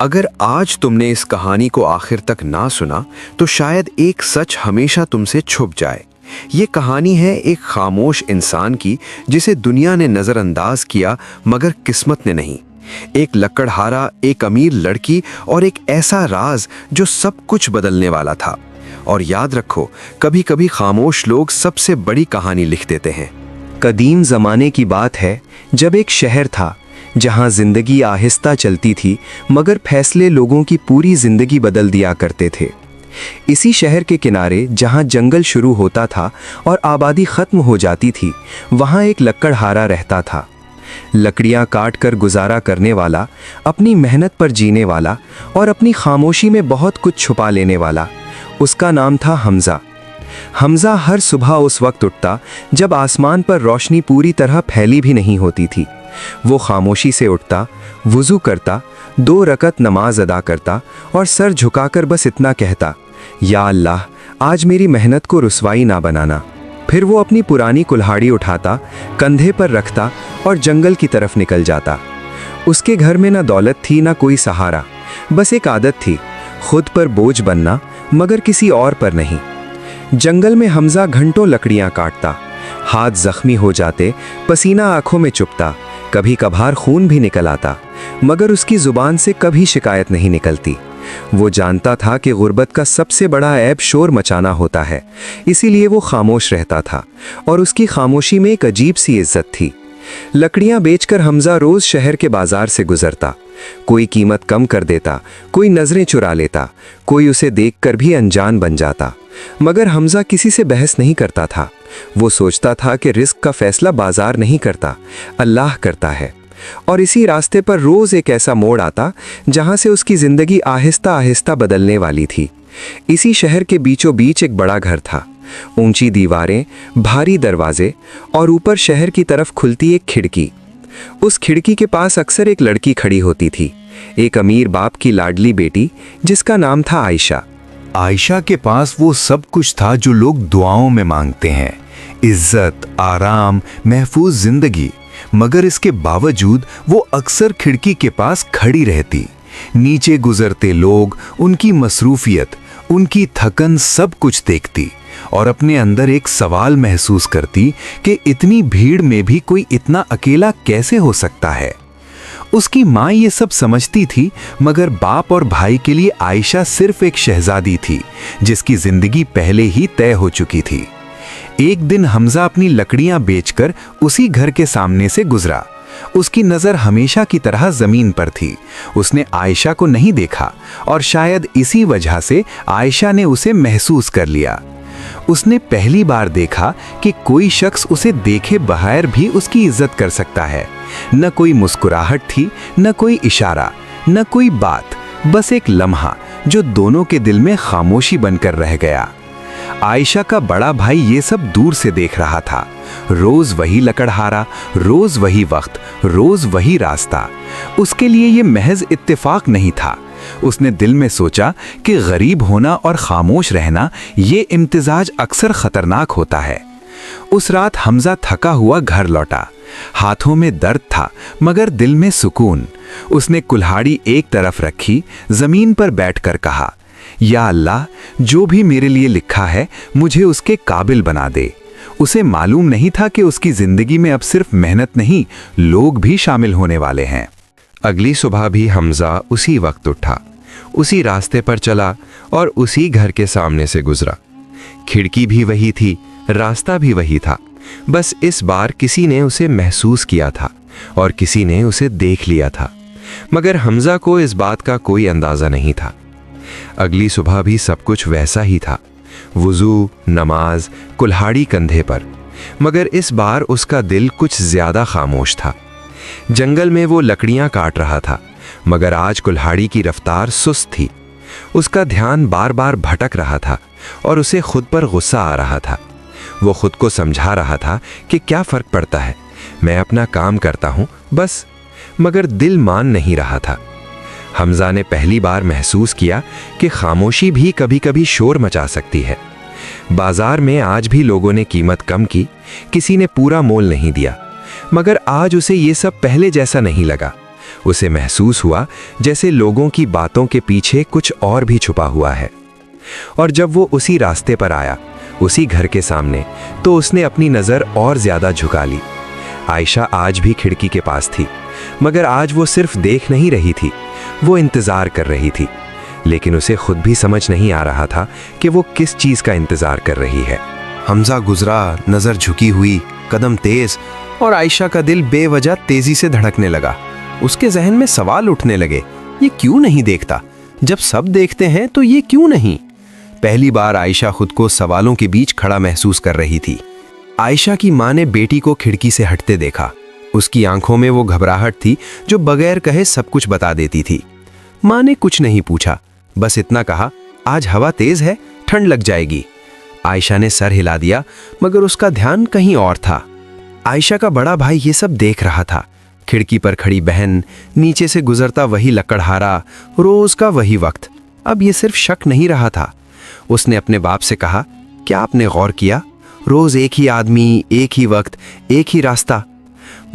अगर आज तुमने इस कहानी को आखिर तक ना सुना तो शायद एक सच हमेशा तुमसे छुप जाए। ये कहानी है एक खामोश इंसान की जिसे दुनिया ने नज़रअंदाज किया मगर किस्मत ने नहीं। एक लकड़हारा, एक अमीर लड़की और एक ऐसा राज जो सब कुछ बदलने वाला था। और याद रखो, कभी कभी खामोश लोग सबसे बड़ी कहानी लिख देते हैं। कदीम ज़माने की बात है जब एक शहर था जहां जिंदगी आहिस्ता चलती थी मगर फैसले लोगों की पूरी जिंदगी बदल दिया करते थे। इसी शहर के किनारे जहां जंगल शुरू होता था और आबादी ख़त्म हो जाती थी, वहां एक लकड़हारा रहता था। लकड़ियां काट कर गुजारा करने वाला, अपनी मेहनत पर जीने वाला और अपनी खामोशी में बहुत कुछ छुपा लेने वाला। उसका नाम था हमज़ा। हमज़ा हर सुबह उस वक्त उठता जब आसमान पर रोशनी पूरी तरह फैली भी नहीं होती थी। वो खामोशी से उठता, वुज़ू करता, 2 रकत नमाज अदा करता और सर झुकाकर बस इतना कहता, या अल्लाह, आज मेरी मेहनत को रुसवाई ना बनाना। फिर वो अपनी पुरानी कुल्हाड़ी उठाता, कंधे पर रखता और जंगल की तरफ निकल जाता। उसके घर में ना दौलत थी ना कोई सहारा, बस एक आदत थी, खुद पर बोझ बनना मगर किसी और पर नहीं। जंगल में हमज़ा घंटों लकड़ियां काटता, हाथ जख्मी हो जाते, पसीना आंखों में चुभता, कभी कभार खून भी निकल आता, मगर उसकी जुबान से कभी शिकायत नहीं निकलती। वो जानता था कि गुर्बत का सबसे बड़ा ऐब शोर मचाना होता है, इसीलिए वो खामोश रहता था और उसकी खामोशी में एक अजीब सी इज्जत थी। लकड़ियां बेचकर हमज़ा रोज शहर के बाजार से गुजरता। कोई कीमत कम कर देता, कोई नजरें चुरा लेता, कोई उसे देखकर भी अनजान बन जाता, मगर हमज़ा किसी से बहस नहीं करता था। वो सोचता था कि रिस्क का फैसला बाजार नहीं करता, अल्लाह करता है। और इसी रास्ते पर रोज एक ऐसा मोड़ आता जहां से उसकी जिंदगी आहिस्ता आहिस्ता बदलने वाली थी। इसी शहर के बीचों बीच एक बड़ा घर था, ऊंची दीवारें, भारी दरवाजे और ऊपर शहर की तरफ खुलती एक खिड़की। उस खिड़की के पास अक्सर एक लड़की खड़ी होती थी, एक अमीर बाप की लाडली बेटी जिसका नाम था आयशा। आयशा के पास वो सब कुछ था जो लोग दुआओं में मांगते हैं, इज्जत, आराम, महफूज जिंदगी। मगर इसके बावजूद वो अक्सर खिड़की के पास खड़ी रहती। नीचे गुजरते लोग, उनकी मसरूफियत, उनकी थकन सब कुछ देखती और अपने अंदर एक सवाल महसूस करती कि इतनी भीड़ में भी कोई इतना अकेला कैसे हो सकता है। उसकी माँ ये सब समझती थी, मगर बाप और भाई के लिए आयशा सिर्फ एक शहजादी थी जिसकी जिंदगी पहले ही तय हो चुकी थी। एक दिन हमज़ा अपनी लकड़ियां बेचकर उसी घर के सामने से गुजरा। उसकी नज़र हमेशा की तरह जमीन पर थी। उसने आयशा को नहीं देखा और शायद इसी वजह से आयशा ने उसे महसूस कर लिया। उसने पहली बार देखा कि कोई शख्स उसे देखे बगैर भी उसकी इज्जत कर सकता है। न कोई मुस्कुराहट थी, न कोई इशारा, न कोई बात, बस एक लम्हा जो दोनों के दिल में खामोशी बनकर रह गया। आयशा का बड़ा भाई ये सब दूर से देख रहा था। रोज वही लकड़हारा, रोज वही वक्त, रोज वही रास्ता। उसके लिए ये महज इत्तेफाक नहीं था। उसने दिल में सोचा कि गरीब होना और खामोश रहना ये इम्तिजाज अक्सर खतरनाक होता है। उस रात हमज़ा थका हुआ घर लौटा। हाथों में दर्द था मगर दिल में सुकून। उसने कुल्हाड़ी एक तरफ रखी, जमीन पर बैठकर कहा, या अल्लाह, जो भी मेरे लिए लिखा है मुझे उसके काबिल बना दे। उसे मालूम नहीं था कि उसकी जिंदगी में अब सिर्फ मेहनत नहीं, लोग भी शामिल होने वाले हैं। अगली सुबह भी हमज़ा उसी वक्त उठा, उसी रास्ते पर चला और उसी घर के सामने से गुजरा। खिड़की भी वही थी, रास्ता भी वही था, बस इस बार किसी ने उसे महसूस किया था और किसी ने उसे देख लिया था, मगर हमज़ा को इस बात का कोई अंदाज़ा नहीं था। अगली सुबह भी सब कुछ वैसा ही था, वुज़ू, नमाज, कुल्हाड़ी कंधे पर, मगर इस बार उसका दिल कुछ ज़्यादा खामोश था। जंगल में वो लकड़ियां काट रहा था, मगर आज कुल्हाड़ी की रफ्तार सुस्त थी। उसका ध्यान बार बार भटक रहा था और उसे खुद पर गुस्सा आ रहा था। वो खुद को समझा रहा था कि क्या फ़र्क पड़ता है, मैं अपना काम करता हूँ बस, मगर दिल मान नहीं रहा था। हमज़ा ने पहली बार महसूस किया कि खामोशी भी कभी कभी शोर मचा सकती है। बाजार में आज भी लोगों ने कीमत कम की, किसी ने पूरा मोल नहीं दिया, मगर आज उसे ये सब पहले जैसा नहीं लगा। उसे महसूस हुआ जैसे लोगों की बातों के पीछे कुछ और भी छुपा हुआ है। और जब वो उसी रास्ते पर आया, उसी घर के सामने, तो उसने अपनी नज़र और ज़्यादा झुका ली। आयशा आज भी खिड़की के पास थी, मगर आज वो सिर्फ देख नहीं रही थी, वो इंतज़ार कर रही थी। लेकिन उसे खुद भी समझ नहीं आ रहा था कि वो किस चीज़ का इंतज़ार कर रही है। हमजा गुजरा, नजर झुकी हुई, कदम तेज, और आयशा का दिल बेवजह तेजी से धड़कने लगा। उसके जहन में सवाल उठने लगे, ये क्यों नहीं देखता? जब सब देखते हैं तो ये क्यों नहीं? पहली बार आयशा खुद को सवालों के बीच खड़ा महसूस कर रही थी। आयशा की मां ने बेटी को खिड़की से हटते देखा। उसकी आंखों में वो घबराहट थी जो बगैर कहे सब कुछ बता देती थी। मां ने कुछ नहीं पूछा, बस इतना कहा, आज हवा तेज है, ठंड लग जाएगी। आयशा ने सर हिला दिया, मगर उसका ध्यान कहीं और था। आयशा का बड़ा भाई ये सब देख रहा था। खिड़की पर खड़ी बहन, नीचे से गुजरता वही लकड़हारा, रोज का वही वक्त। अब ये सिर्फ शक नहीं रहा था। उसने अपने बाप से कहा, क्या आपने गौर किया? रोज एक ही आदमी, एक ही वक्त, एक ही रास्ता।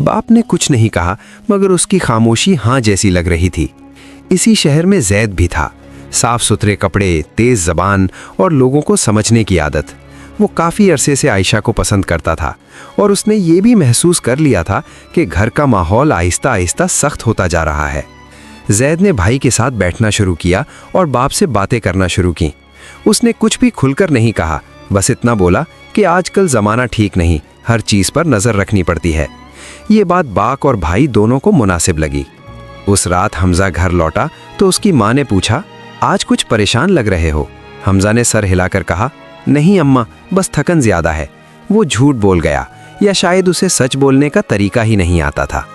बाप ने कुछ नहीं कहा, मगर उसकी खामोशी हाँ जैसी लग रही थी। इसी शहर में जैद भी था। साफ सुथरे कपड़े, तेज जबान और लोगों को समझने की आदत। वो काफ़ी अरसे से आयशा को पसंद करता था और उसने ये भी महसूस कर लिया था कि घर का माहौल आहिस्ता आहिस्ता सख्त होता जा रहा है। जैद ने भाई के साथ बैठना शुरू किया और बाप से बातें करना शुरू की। उसने कुछ भी खुलकर नहीं कहा, बस इतना बोला कि आजकल ज़माना ठीक नहीं, हर चीज़ पर नज़र रखनी पड़ती है। ये बात बाप और भाई दोनों को मुनासिब लगी। उस रात हमजा घर लौटा तो उसकी माँ ने पूछा, आज कुछ परेशान लग रहे हो? हमजा ने सर हिलाकर कहा, नहीं अम्मा, बस थकन ज़्यादा है। वो झूठ बोल गया, या शायद उसे सच बोलने का तरीका ही नहीं आता था।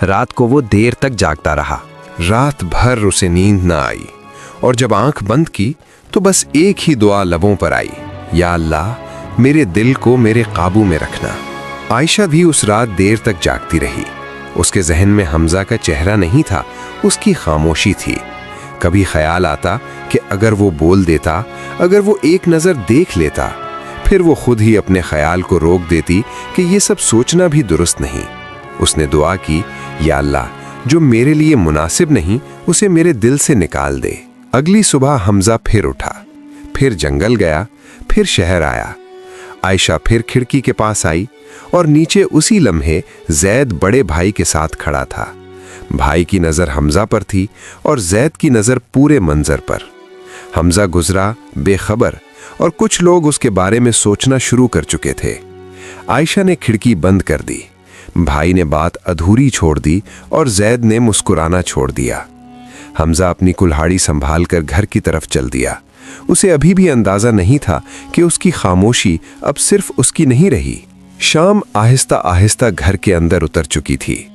रात को वो देर तक जागता रहा। रात भर उसे नींद न आई और जब आंख बंद की तो बस एक ही दुआ लबों पर आई, या अल्लाह, मेरे दिल को मेरे काबू में रखना। आयशा भी उस रात देर तक जागती रही। उसके जहन में हमजा का चेहरा नहीं था, उसकी खामोशी थी। कभी ख्याल आता कि अगर वो बोल देता, अगर वो एक नज़र देख लेता, फिर वो खुद ही अपने ख्याल को रोक देती कि ये सब सोचना भी दुरुस्त नहीं। उसने दुआ की, या अल्लाह, जो मेरे लिए मुनासिब नहीं उसे मेरे दिल से निकाल दे। अगली सुबह हमजा फिर उठा, फिर जंगल गया, फिर शहर आया। आयशा फिर खिड़की के पास आई और नीचे उसी लम्हे जैद बड़े भाई के साथ खड़ा था। भाई की नज़र हमजा पर थी और जैद की नज़र पूरे मंजर पर। हमजा गुजरा बेखबर और कुछ लोग उसके बारे में सोचना शुरू कर चुके थे। आयशा ने खिड़की बंद कर दी। भाई ने बात अधूरी छोड़ दी और जैद ने मुस्कुराना छोड़ दिया। हमजा अपनी कुल्हाड़ी संभाल कर घर की तरफ चल दिया। उसे अभी भी अंदाजा नहीं था कि उसकी खामोशी अब सिर्फ उसकी नहीं रही। शाम आहिस्ता आहिस्ता घर के अंदर उतर चुकी थी।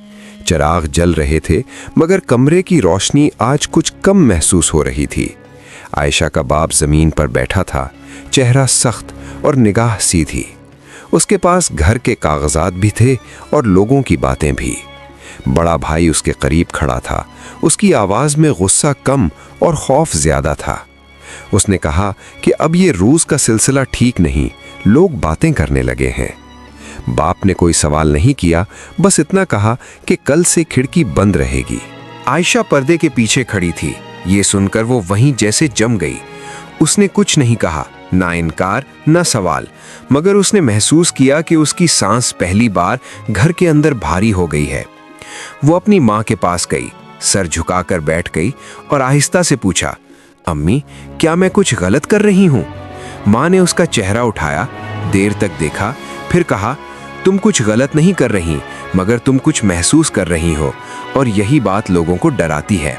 चिराग जल रहे थे, मगर कमरे की रोशनी आज कुछ कम महसूस हो रही थी। आयशा का बाप जमीन पर बैठा था, चेहरा सख्त और निगाह सीधी। उसके पास घर के कागजात भी थे और लोगों की बातें भी। बड़ा भाई उसके करीब खड़ा था। उसकी आवाज में गुस्सा कम और खौफ ज्यादा था। उसने कहा कि अब ये रूस का सिलसिला ठीक नहीं, लोग बातें करने लगे हैं। बाप ने कोई सवाल नहीं किया, बस इतना कहा कि कल से खिड़की बंद रहेगी। आयशा पर्दे के पीछे खड़ी थी। ये सुनकर वो वहीं जैसे जम गई। उसने कुछ नहीं कहा, ना इनकार ना सवाल, मगर उसने महसूस किया कि उसकी सांस पहली बार घर के अंदर भारी हो गई है। वो अपनी माँ के पास गई, सर झुकाकर बैठ गई और आहिस्ता से पूछा, अम्मी, क्या मैं कुछ गलत कर रही हूँ? माँ ने उसका चेहरा उठाया, देर तक देखा, फिर कहा, तुम कुछ गलत नहीं कर रही, मगर तुम कुछ महसूस कर रही हो और यही बात लोगों को डराती है।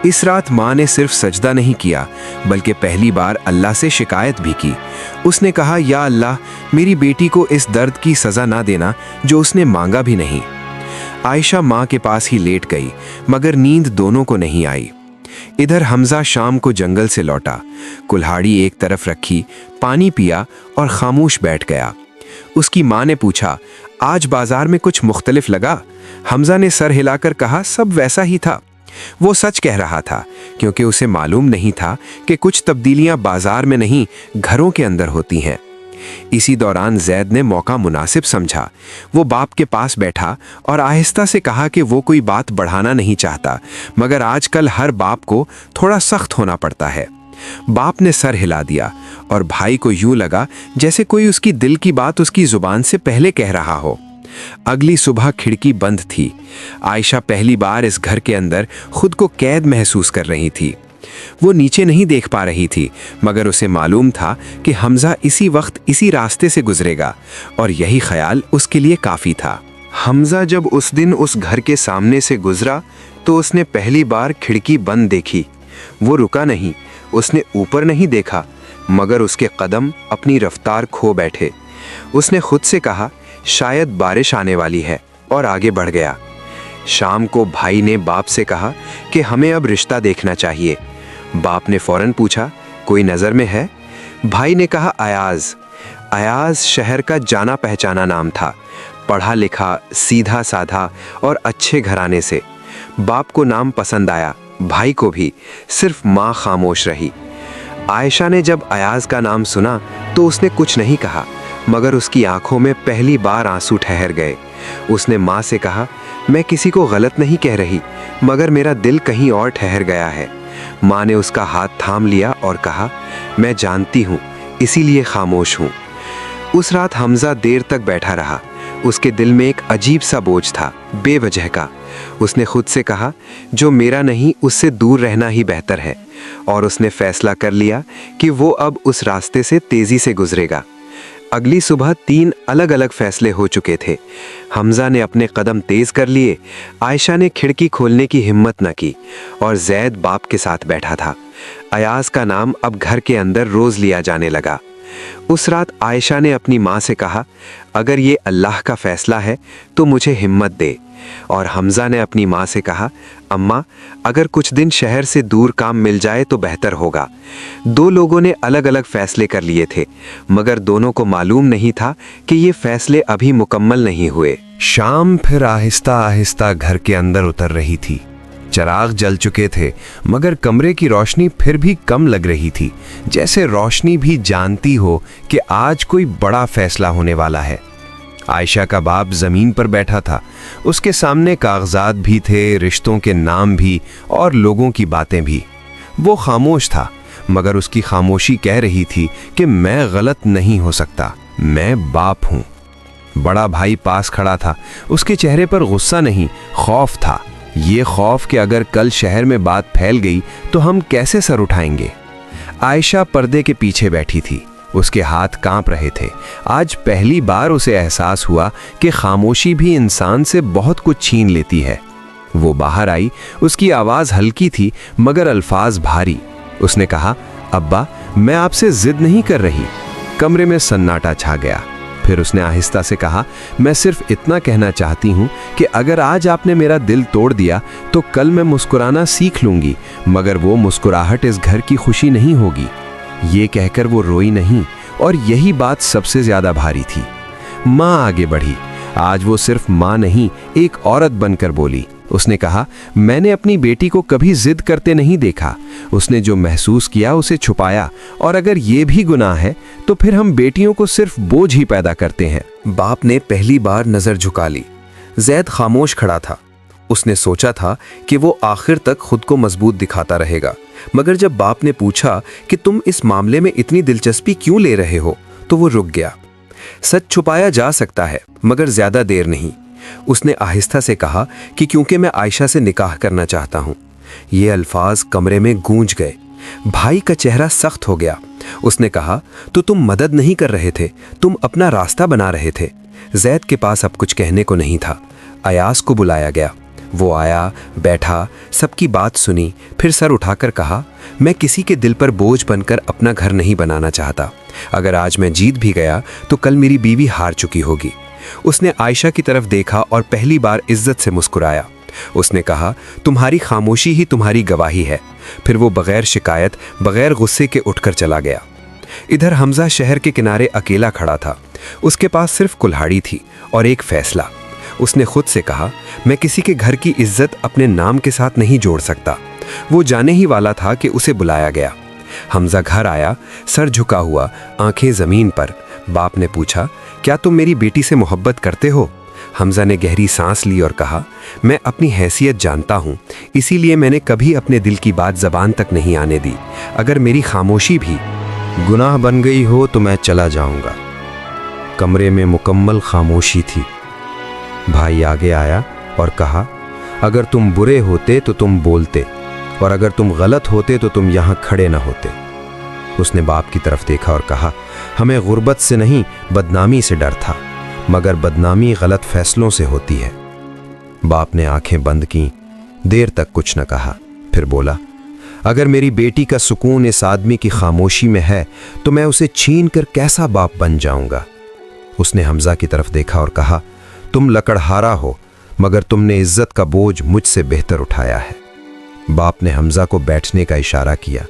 इस रात माँ ने सिर्फ सजदा नहीं किया, बल्कि पहली बार अल्लाह से शिकायत भी की। उसने कहा, या अल्लाह, मेरी बेटी को इस दर्द की सज़ा ना देना जो उसने मांगा भी नहीं। आयशा माँ के पास ही लेट गई, मगर नींद दोनों को नहीं आई। इधर हमजा शाम को जंगल से लौटा, कुल्हाड़ी एक तरफ रखी, पानी पिया और खामोश बैठ गया। उसकी माँ ने पूछा, आज बाजार में कुछ मुख्तलिफ लगा? हमजा ने सर हिलाकर कहा, सब वैसा ही था। वो सच कह रहा था, क्योंकि उसे मालूम नहीं था कि कुछ तब्दीलियां बाजार में नहीं, घरों के अंदर होती हैं। इसी दौरान जैद ने मौका मुनासिब समझा। वो बाप के पास बैठा और आहिस्ता से कहा कि वो कोई बात बढ़ाना नहीं चाहता, मगर आजकल हर बाप को थोड़ा सख्त होना पड़ता है। बाप ने सर हिला दिया और भाई को यूं लगा जैसे कोई उसकी दिल की बात उसकी जुबान से पहले कह रहा हो। अगली सुबह खिड़की बंद थी। आयशा पहली बार इस घर के अंदर खुद को कैद महसूस कर रही थी। वो नीचे नहीं देख पा रही थी, मगर उसे मालूम था कि हमजा इसी वक्त इसी रास्ते से गुजरेगा और यही ख्याल उसके लिए काफी था। हमजा जब उस दिन उस घर के सामने से गुजरा तो उसने पहली बार खिड़की बंद देखी। वो रुका नहीं, उसने ऊपर नहीं देखा, मगर उसके कदम अपनी रफ्तार खो बैठे। उसने खुद से कहा शायद बारिश आने वाली है और आगे बढ़ गया। शाम को भाई ने बाप से कहा कि हमें अब रिश्ता देखना चाहिए। बाप ने फौरन पूछा कोई नज़र में है? भाई ने कहा अयाज। अयाज शहर का जाना पहचाना नाम था, पढ़ा लिखा, सीधा साधा और अच्छे घराने से। बाप को नाम पसंद आया, भाई को भी, सिर्फ माँ खामोश रही। आयशा ने जब अयाज का नाम सुना तो उसने कुछ नहीं कहा, मगर उसकी आंखों में पहली बार आंसू ठहर गए। उसने माँ से कहा मैं किसी को गलत नहीं कह रही, मगर मेरा दिल कहीं और ठहर गया है। माँ ने उसका हाथ थाम लिया और कहा मैं जानती हूँ, इसीलिए खामोश हूँ। उस रात हमजा देर तक बैठा रहा। उसके दिल में एक अजीब सा बोझ था, बेवजह का। उसने खुद से कहा जो मेरा नहीं उससे दूर रहना ही बेहतर है, और उसने फैसला कर लिया कि वो अब उस रास्ते से तेजी से गुजरेगा। अगली सुबह 3 अलग अलग फैसले हो चुके थे। हमजा ने अपने कदम तेज कर लिए, आयशा ने खिड़की खोलने की हिम्मत न की, और जैद बाप के साथ बैठा था। अयाज का नाम अब घर के अंदर रोज लिया जाने लगा। उस रात आयशा ने अपनी माँ से कहा अगर ये अल्लाह का फैसला है तो मुझे हिम्मत दे। और हमजा ने अपनी माँ से कहा अम्मा अगर कुछ दिन शहर से दूर काम मिल जाए तो बेहतर होगा। 2 लोगों ने अलग अलग फैसले कर लिए थे, मगर दोनों को मालूम नहीं था कि ये फैसले अभी मुकम्मल नहीं हुए। शाम फिर आहिस्ता आहिस्ता घर के अंदर उतर रही थी। चिराग जल चुके थे, मगर कमरे की रोशनी फिर भी कम लग रही थी, जैसे रोशनी भी जानती हो कि आज कोई बड़ा फैसला होने वाला है। आयशा का बाप जमीन पर बैठा था। उसके सामने कागजात भी थे, रिश्तों के नाम भी और लोगों की बातें भी। वो खामोश था, मगर उसकी खामोशी कह रही थी कि मैं गलत नहीं हो सकता, मैं बाप हूं। बड़ा भाई पास खड़ा था। उसके चेहरे पर गुस्सा नहीं, खौफ था। ये खौफ कि अगर कल शहर में बात फैल गई तो हम कैसे सर उठाएंगे। आयशा पर्दे के पीछे बैठी थी। उसके हाथ कांप रहे थे। आज पहली बार उसे एहसास हुआ कि खामोशी भी इंसान से बहुत कुछ छीन लेती है। वो बाहर आई। उसकी आवाज़ हल्की थी, मगर अल्फाज भारी। उसने कहा अब्बा मैं आपसे जिद नहीं कर रही। कमरे में सन्नाटा छा गया। फिर उसने आहिस्ता से कहा मैं सिर्फ इतना कहना चाहती हूँ कि अगर आज आपने मेरा दिल तोड़ दिया तो कल मैं मुस्कुराना सीख लूंगी, मगर वो मुस्कुराहट इस घर की खुशी नहीं होगी। ये कहकर वो रोई नहीं, और यही बात सबसे ज्यादा भारी थी। माँ आगे बढ़ी। आज वो सिर्फ माँ नहीं, एक औरत बनकर बोली। उसने कहा मैंने अपनी बेटी को कभी जिद करते नहीं देखा। उसने जो महसूस किया उसे छुपाया, और अगर ये भी गुनाह है तो फिर हम बेटियों को सिर्फ बोझ ही पैदा करते हैं। बाप ने पहली बार नजर झुका ली। जैद खामोश खड़ा था। उसने सोचा था कि वो आखिर तक खुद को मजबूत दिखाता रहेगा, मगर जब बाप ने पूछा कि तुम इस मामले में इतनी दिलचस्पी क्यों ले रहे हो, तो वो रुक गया। सच छुपाया जा सकता है, मगर ज्यादा देर नहीं। उसने आहिस्ता से कहा कि क्योंकि मैं आयशा से निकाह करना चाहता हूं। ये अल्फाज कमरे में गूंज गए। भाई का चेहरा सख्त हो गया। उसने कहा तो तुम मदद नहीं कर रहे थे, तुम अपना रास्ता बना रहे थे। जैद के पास अब कुछ कहने को नहीं था। अयास को बुलाया गया। वो आया, बैठा, सबकी बात सुनी, फिर सर उठाकर कहा मैं किसी के दिल पर बोझ बनकर अपना घर नहीं बनाना चाहता। अगर आज मैं जीत भी गया तो कल मेरी बीवी हार चुकी होगी। उसने आयशा की तरफ देखा और पहली बार इज्जत से मुस्कुराया। उसने कहा तुम्हारी खामोशी ही तुम्हारी गवाही है। फिर वो बगैर शिकायत, बगैर गुस्से के उठकर चला गया। इधर हमजा शहर के किनारे अकेला खड़ा था। उसके पास सिर्फ कुल्हाड़ी थी और एक फैसला। उसने खुद से कहा मैं किसी के घर की इज्जत अपने नाम के साथ नहीं जोड़ सकता। वो जाने ही वाला था कि उसे बुलाया गया। हमजा घर आया, सर झुका हुआ, आंखें जमीन पर। बाप ने पूछा, क्या तुम मेरी बेटी से मोहब्बत करते हो? हमजा ने गहरी सांस ली और कहा, मैं अपनी हैसियत जानता हूँ, इसीलिए मैंने कभी अपने दिल की बात जबान तक नहीं आने दी। अगर मेरी खामोशी भी गुनाह बन गई हो तो मैं चला जाऊंगा। कमरे में मुकम्मल खामोशी थी। भाई आगे आया और कहा, अगर तुम बुरे होते तो तुम बोलते, और अगर तुम गलत होते तो तुम यहाँ खड़े न होते। उसने बाप की तरफ देखा और कहा, हमें गुर्बत से नहीं बदनामी से डर था, मगर बदनामी गलत फैसलों से होती है। बाप ने आंखें बंद की, देर तक कुछ न कहा, फिर बोला, अगर मेरी बेटी का सुकून इस आदमी की खामोशी में है तो मैं उसे छीन कर कैसा बाप बन जाऊंगा। उसने हमजा की तरफ देखा और कहा, तुम लकड़हारा हो, मगर तुमने इज्जत का बोझ मुझसे बेहतर उठाया है। बाप ने हमजा को बैठने का इशारा किया।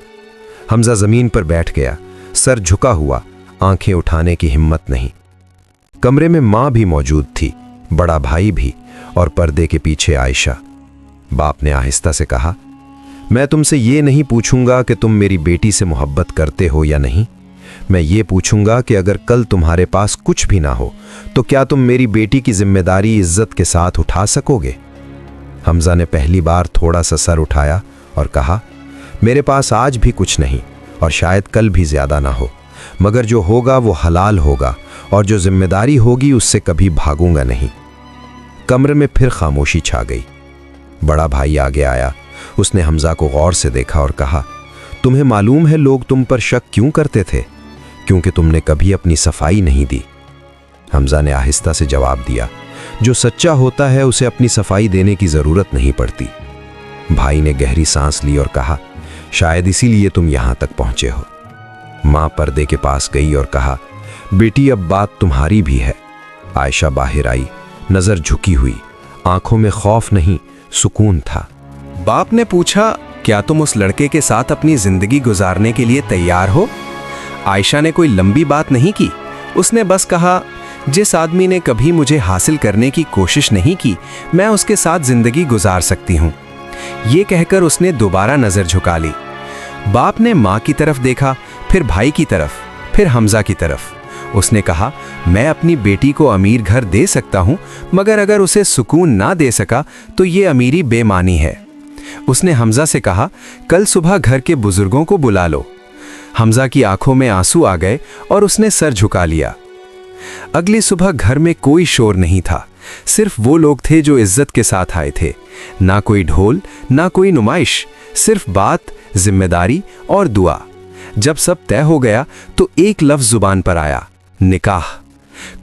हमजा जमीन पर बैठ गया, सर झुका हुआ, आंखें उठाने की हिम्मत नहीं। कमरे में मां भी मौजूद थी, बड़ा भाई भी, और पर्दे के पीछे आयशा। बाप ने आहिस्ता से कहा, मैं तुमसे ये नहीं पूछूंगा कि तुम मेरी बेटी से मोहब्बत करते हो या नहीं। मैं ये पूछूंगा कि अगर कल तुम्हारे पास कुछ भी ना हो तो क्या तुम मेरी बेटी की जिम्मेदारी इज्जत के साथ उठा सकोगे? हमजा ने पहली बार थोड़ा सा सर उठाया और कहा, मेरे पास आज भी कुछ नहीं और शायद कल भी ज्यादा ना हो, मगर जो होगा वो हलाल होगा और जो जिम्मेदारी होगी उससे कभी भागूंगा नहीं। कमरे में फिर खामोशी छा गई। बड़ा भाई आगे आया। उसने हमजा को गौर से देखा और कहा, तुम्हें मालूम है लोग तुम पर शक क्यों करते थे? क्योंकि तुमने कभी अपनी सफाई नहीं दी। हमजा ने आहिस्ता से जवाब दिया, जो सच्चा होता है उसे अपनी सफाई देने की जरूरत नहीं पड़ती। भाई ने गहरी सांस ली और कहा, शायद इसीलिए तुम यहां तक पहुंचे हो। मां पर्दे के पास गई और कहा, बेटी अब बात तुम्हारी भी है। आयशा बाहर आई, नजर झुकी हुई, आंखों में खौफ नहीं सुकून था। बाप ने पूछा, क्या तुम उस लड़के के साथ अपनी जिंदगी गुजारने के लिए तैयार हो? आयशा ने कोई लंबी बात नहीं की। उसने बस कहा, जिस आदमी ने कभी मुझे हासिल करने की कोशिश नहीं की, मैं उसके साथ जिंदगी गुजार सकती हूं। ये कहकर उसने दोबारा नजर झुका ली। बाप ने मां की तरफ देखा, फिर भाई की तरफ, फिर हमजा की तरफ। उसने कहा, मैं अपनी बेटी को अमीर घर दे सकता हूं, मगर अगर उसे सुकून ना दे सका तो ये अमीरी बेमानी है। उसने हमजा से कहा, कल सुबह घर के बुजुर्गों को बुला लो। हमजा की आंखों में आंसू आ गए और उसने सर झुका लिया। अगली सुबह घर में कोई शोर नहीं था, सिर्फ वो लोग थे जो इज्जत के साथ आए थे। ना कोई ढोल, ना कोई नुमाइश, सिर्फ बात, जिम्मेदारी और दुआ। जब सब तय हो गया तो एक लफ्ज जुबान पर आया, निकाह।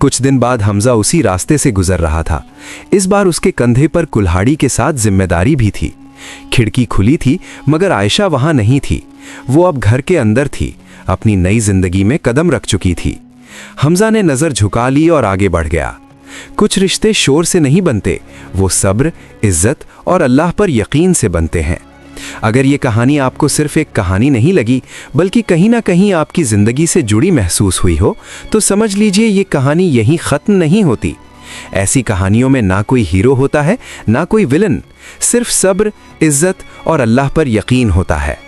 कुछ दिन बाद हमजा उसी रास्ते से गुजर रहा था। इस बार उसके कंधे पर कुल्हाड़ी के साथ जिम्मेदारी भी थी। खिड़की खुली थी, मगर आयशा वहां नहीं थी। वो अब घर के अंदर थी, अपनी नई जिंदगी में कदम रख चुकी थी। हमजा ने नजर झुका ली और आगे बढ़ गया। कुछ रिश्ते शोर से नहीं बनते, वो सब्र, इज्जत और अल्लाह पर यकीन से बनते हैं। अगर ये कहानी आपको सिर्फ एक कहानी नहीं लगी, बल्कि कहीं ना कहीं आपकी जिंदगी से जुड़ी महसूस हुई हो, तो समझ लीजिए ये कहानी यहीं खत्म नहीं होती। ऐसी कहानियों में ना कोई हीरो होता है, ना कोई विलन, सिर्फ सब्र, इज्जत और अल्लाह पर यकीन होता है।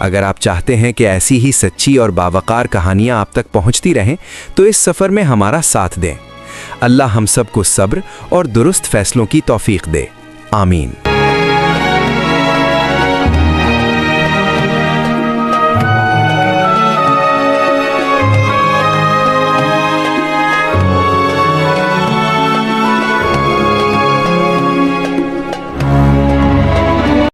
अगर आप चाहते हैं कि ऐसी ही सच्ची और बावकार कहानियां आप तक पहुंचती रहें, तो इस सफर में हमारा साथ दें। अल्लाह हम सबको सब्र और दुरुस्त फैसलों की तौफीक दे। आमीन।